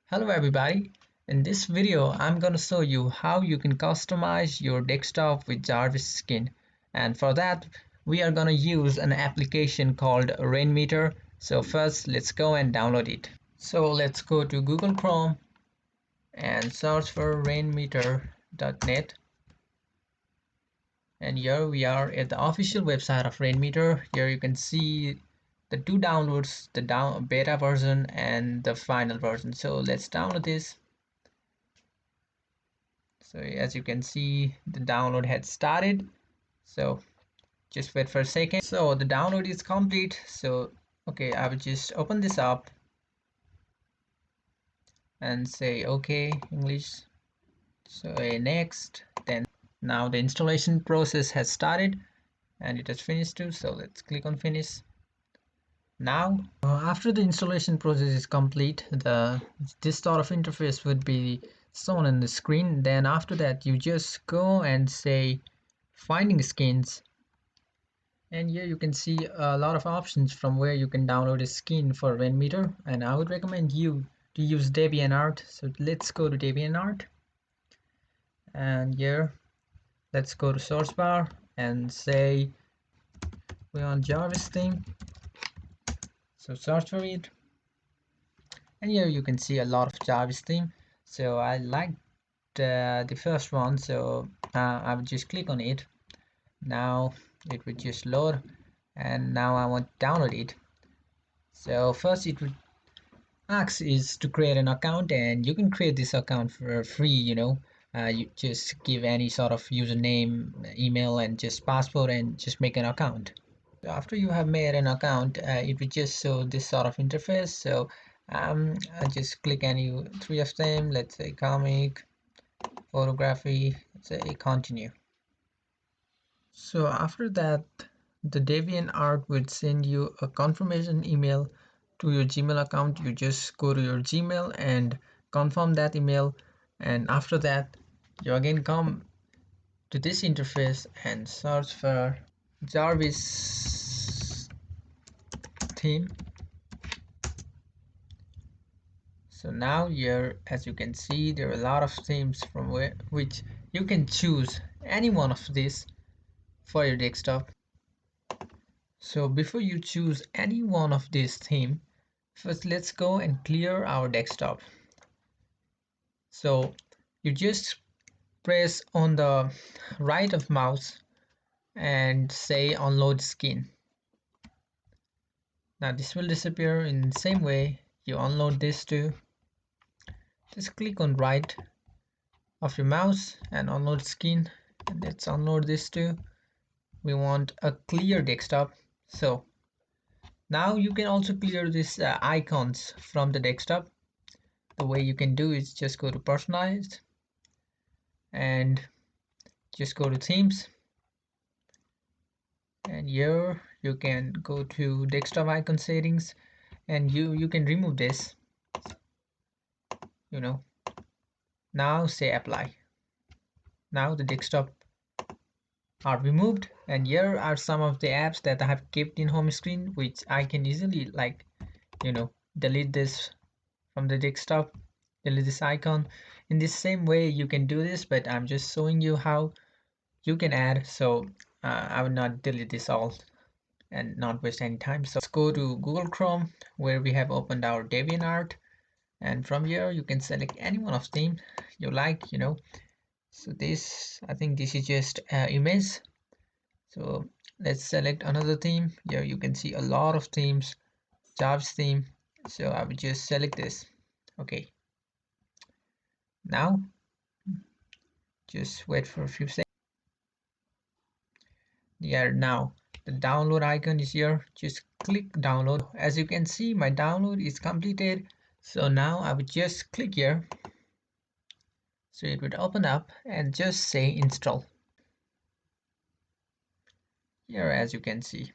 Hello everybody. In this video I'm going to show you how you can customize your desktop with Jarvis skin, and for that we are going to use an application called Rainmeter. So first let's go and download it. So let's go to Google Chrome and search for rainmeter.net, and here we are at the official website of Rainmeter. Here you can see the two downloads, the beta version and the final version. So let's download this. So as you can see, the download had started, so just wait for a second. So the download is complete. So okay, I will just open this up and say okay English. So next, then now the installation process has started and it has finished too. So let's click on finish. Now after the installation process is complete, this sort of interface would be shown on the screen. Then after that you just go and say finding skins, and here you can see a lot of options from where you can download a skin for Rainmeter, and I would recommend you to use DeviantArt. So let's go to DeviantArt, and here let's go to source bar and say we want Jarvis theme. So search for it, and here you can see a lot of Jarvis theme. So I like the first one, so I would just click on it. Now it would just load, and now I want to download it. So first it would ask is to create an account, and you can create this account for free. You just give any sort of username, email, and just password, and just make an account. So after you have made an account, it will just show this sort of interface. So I just click any three of them. Let's say comic, photography, let's say continue. So after that, the DeviantArt would send you a confirmation email to your Gmail account. You just go to your Gmail and confirm that email, and after that you again come to this interface and search for Jarvis theme. So now here, as you can see, there are a lot of themes from which you can choose any one of these for your desktop. So before you choose any one of these themes, first let's go and clear our desktop. So you just press on the right of mouse and say unload skin. Now this will disappear. In the same way you unload this too. Just click on right of your mouse and unload skin, and let's unload this too. We want a clear desktop. So now you can also clear these icons from the desktop. The way you can do is just go to personalized and just go to themes, and here you can go to desktop icon settings, and you can remove this. Now say apply. Now the desktop are removed, and here are some of the apps that I have kept in home screen, which I can easily delete this from the desktop, delete this icon. In the same way you can do this, but I'm just showing you how you can add. So I will not delete this all and not waste any time. So let's go to Google Chrome, where we have opened our DeviantArt, and from here you can select any one of them you like. So this, I think this is just image. So let's select another theme. Here you can see a lot of themes, Jarvis theme. So I will just select this. Okay, now just wait for a few seconds. Yeah, now the download icon is here. Just click download. As you can see, my download is completed. So now I would just click here, so it would open up, and just say install. Here, as you can see,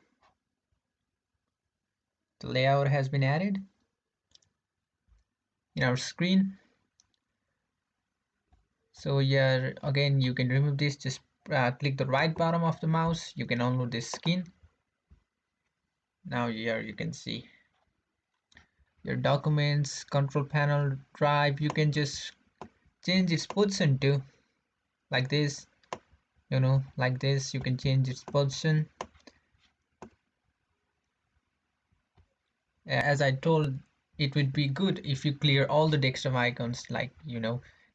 the layout has been added in our screen. So here again you can remove this. Just click the right bottom of the mouse. You can unload this skin. Now here you can see your documents, control panel, drive. You can just change its position too, like this, like this. You can change its position. As I told, it would be good if you clear all the desktop icons, like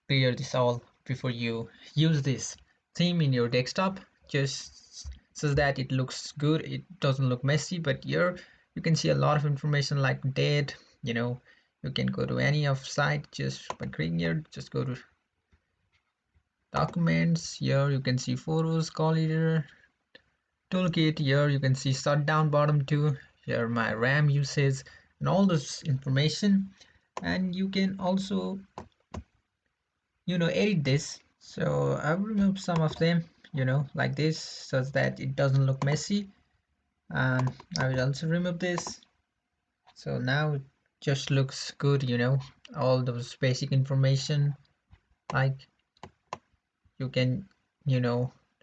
clear this all before you use this theme in your desktop, just so that it looks good, it doesn't look messy. But here you can see a lot of information like date. You can go to any of site just by clicking here. Just go to documents. Here you can see photos, call editor, toolkit. Here you can see shutdown bottom too. Here my RAM usage and all this information. And you can also edit this. So I will remove some of them, like this, so that it doesn't look messy. And I will also remove this, so now it just looks good. All those basic information, like you can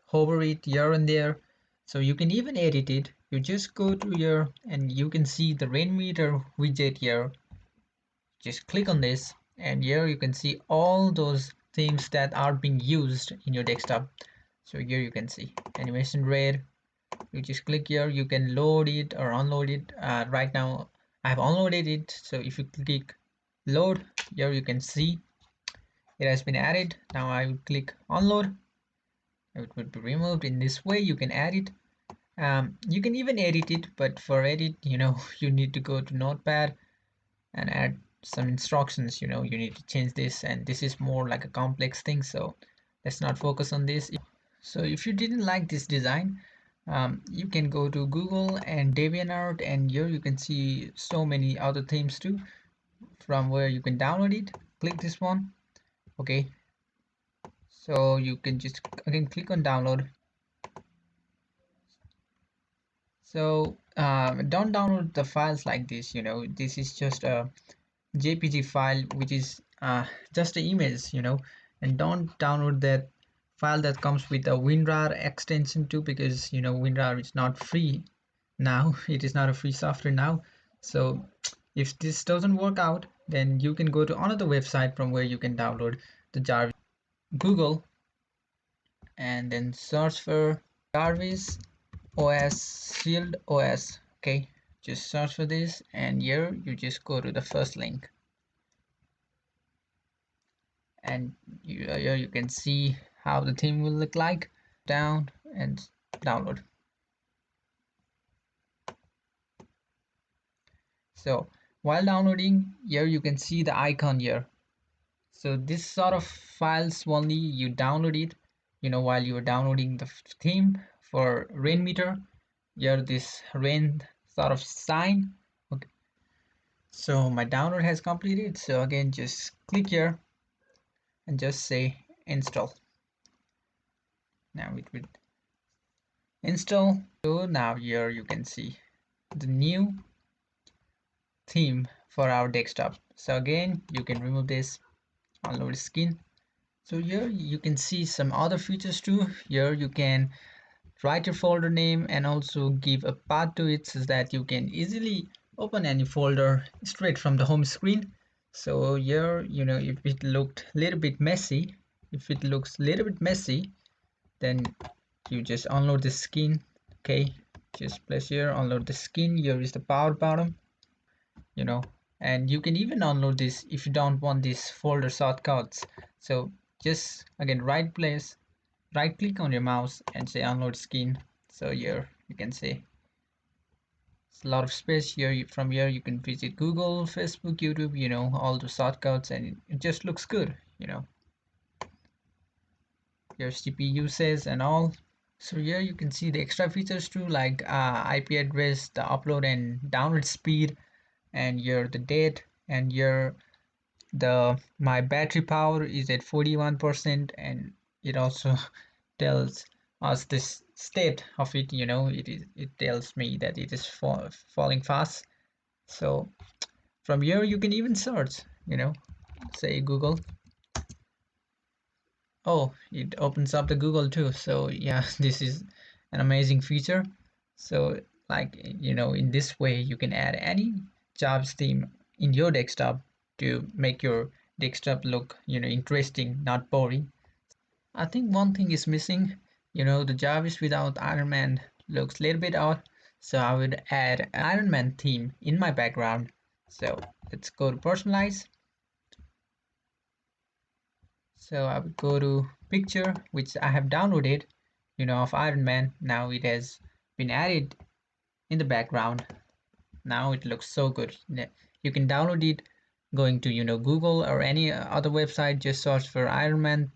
hover it here and there. So you can even edit it. You just go to here and you can see the rainmeter widget here. Just click on this and here you can see all those themes that are being used in your desktop. So here you can see animation rate. You just click here, you can load it or unload it. Right now I've unloaded it, so if you click load, here you can see it has been added. Now I will click unload, it would be removed. In this way you can add it. You can even edit it, but for edit you need to go to notepad and add some instructions. You need to change this, and this is more like a complex thing, so let's not focus on this. So if you didn't like this design, you can go to Google and DeviantArt, and here you can see so many other themes too, from where you can download it. Click this one. Okay, so you can just again click on download. So don't download the files like this. This is just a JPG file, which is just an image, and don't download that file that comes with a WinRAR extension too, because WinRAR is not free now. It is not a free software now. So if this doesn't work out, then you can go to another website from where you can download the Jarvis. Google and then search for Jarvis OS Shield OS. Okay, just search for this, and here you just go to the first link, and here you can see how the theme will look like. Down and download. So while downloading, here you can see the icon here. So this sort of files only you download it while you are downloading the theme for rainmeter. Here this rain sort of sign. Okay, so my download has completed. So again, just click here and just say install. Now it will install. So now here you can see the new theme for our desktop. So again, you can remove this, unload skin. So here you can see some other features too. Here you can write your folder name and also give a path to it, so that you can easily open any folder straight from the home screen. So here if it looked a little bit messy, then you just unload the skin. Okay, just place here, unload the skin. Here is the power bottom, and you can even download this if you don't want these folder shortcuts. So just again right click on your mouse and say unload skin. So here you can say it's a lot of space here. From here you can visit Google, Facebook, YouTube, all the shortcuts, and it just looks good. Your CPU usage and all. So here you can see the extra features too, like IP address, the upload and download speed, and your the date, and your my battery power is at 41%, and it also tells us this state of it. It tells me that it is falling fast. So from here you can even search, say Google. Oh, it opens up the Google too. So yeah, this is an amazing feature. So like in this way you can add any Jobs theme in your desktop to make your desktop look interesting, not boring. I think one thing is missing. The Jarvis without Iron Man looks a little bit odd, so I would add an Iron Man theme in my background. So let's go to personalize. So I would go to picture, which I have downloaded, of Iron Man. Now it has been added in the background. Now it looks so good. You can download it going to Google or any other website. Just search for Iron Man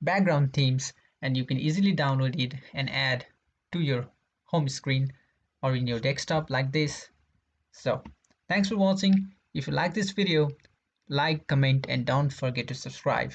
background themes and you can easily download it and add to your home screen or in your desktop like this. So thanks for watching. If you like this video, like, comment, and don't forget to subscribe.